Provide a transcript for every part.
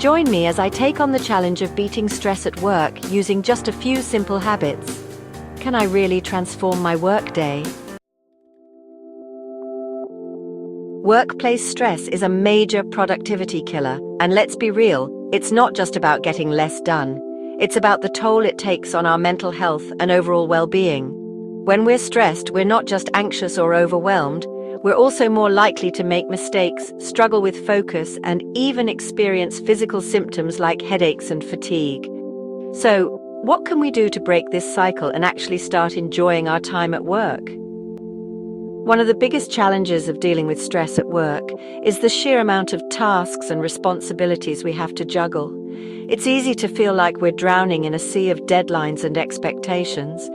Join me as I take on the challenge of beating stress at work using just a few simple habits. Can I really transform my workday? Workplace stress is a major productivity killer, and let's be real, it's not just about getting less done. It's about the toll it takes on our mental health and overall well-being. When we're stressed, we're not just anxious or overwhelmed, we're also more likely to make mistakes, struggle with focus, and even experience physical symptoms like headaches and fatigue. So, what can we do to break this cycle and actually start enjoying our time at work? One of the biggest challenges of dealing with stress at work is the sheer amount of tasks and responsibilities we have to juggle. It's easy to feel like we're drowning in a sea of deadlines and expectations,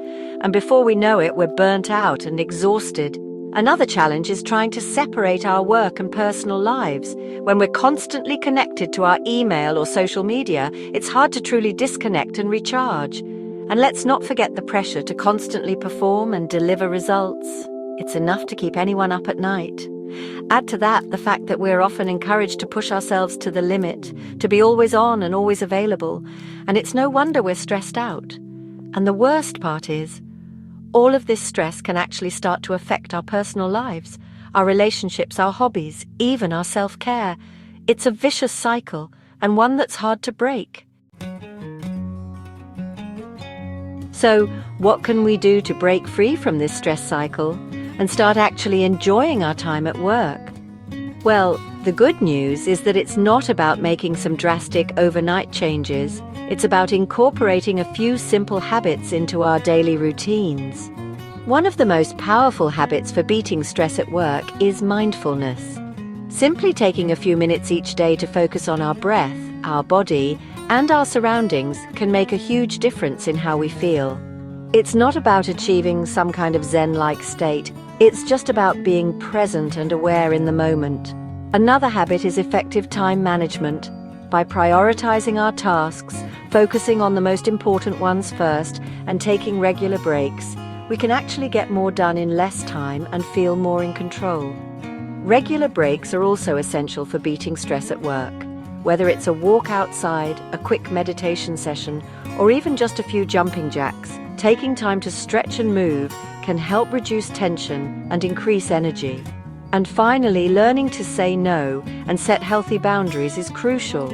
and before we know it, we're burnt out and exhausted. Another challenge is trying to separate our work and personal lives. When we're constantly connected to our email or social media, it's hard to truly disconnect and recharge. And let's not forget the pressure to constantly perform and deliver results. It's enough to keep anyone up at night. Add to that the fact that we're often encouraged to push ourselves to the limit, to be always on and always available, and it's no wonder we're stressed out. And the worst part is, all of this stress can actually start to affect our personal lives, our relationships, our hobbies, even our self-care. It's a vicious cycle, and one that's hard to break. So, what can we do to break free from this stress cycle and start actually enjoying our time at work? Well, the good news is that it's not about making some drastic overnight changes. It's about incorporating a few simple habits into our daily routines. One of the most powerful habits for beating stress at work is mindfulness. Simply taking a few minutes each day to focus on our breath, our body, and our surroundings can make a huge difference in how we feel. It's not about achieving some kind of Zen-like state. It's just about being present and aware in the moment. Another habit is effective time management. By prioritizing our tasks, focusing on the most important ones first, and taking regular breaks, we can actually get more done in less time and feel more in control. Regular breaks are also essential for beating stress at work. Whether it's a walk outside, a quick meditation session, or even just a few jumping jacks, taking time to stretch and move can help reduce tension and increase energy. And finally, learning to say no and set healthy boundaries is crucial.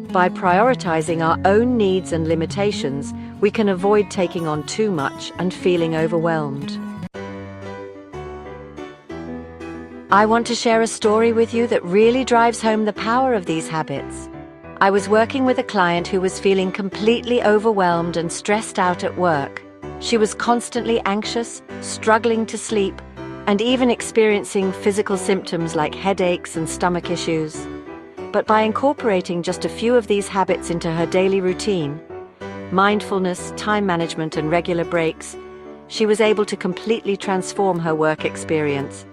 By prioritizing our own needs and limitations, we can avoid taking on too much and feeling overwhelmed. I want to share a story with you that really drives home the power of these habits. I was working with a client who was feeling completely overwhelmed and stressed out at work. She was constantly anxious, struggling to sleep, and even experiencing physical symptoms like headaches and stomach issues. But by incorporating just a few of these habits into her daily routine, mindfulness, time management, and regular breaks, she was able to completely transform her work experience.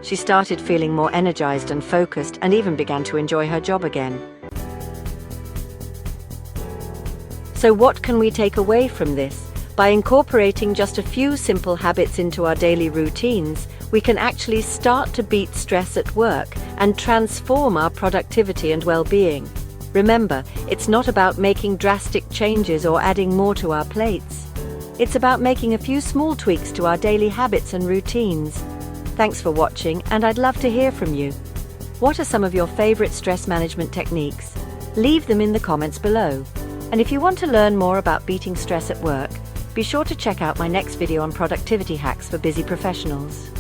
She started feeling more energized and focused, and even began to enjoy her job again. So what can we take away from this? By incorporating just a few simple habits into our daily routines, we can actually start to beat stress at work and transform our productivity and well-being. Remember, it's not about making drastic changes or adding more to our plates. It's about making a few small tweaks to our daily habits and routines. Thanks for watching, and I'd love to hear from you. What are some of your favorite stress management techniques? Leave them in the comments below. And if you want to learn more about beating stress at work, be sure to check out my next video on productivity hacks for busy professionals.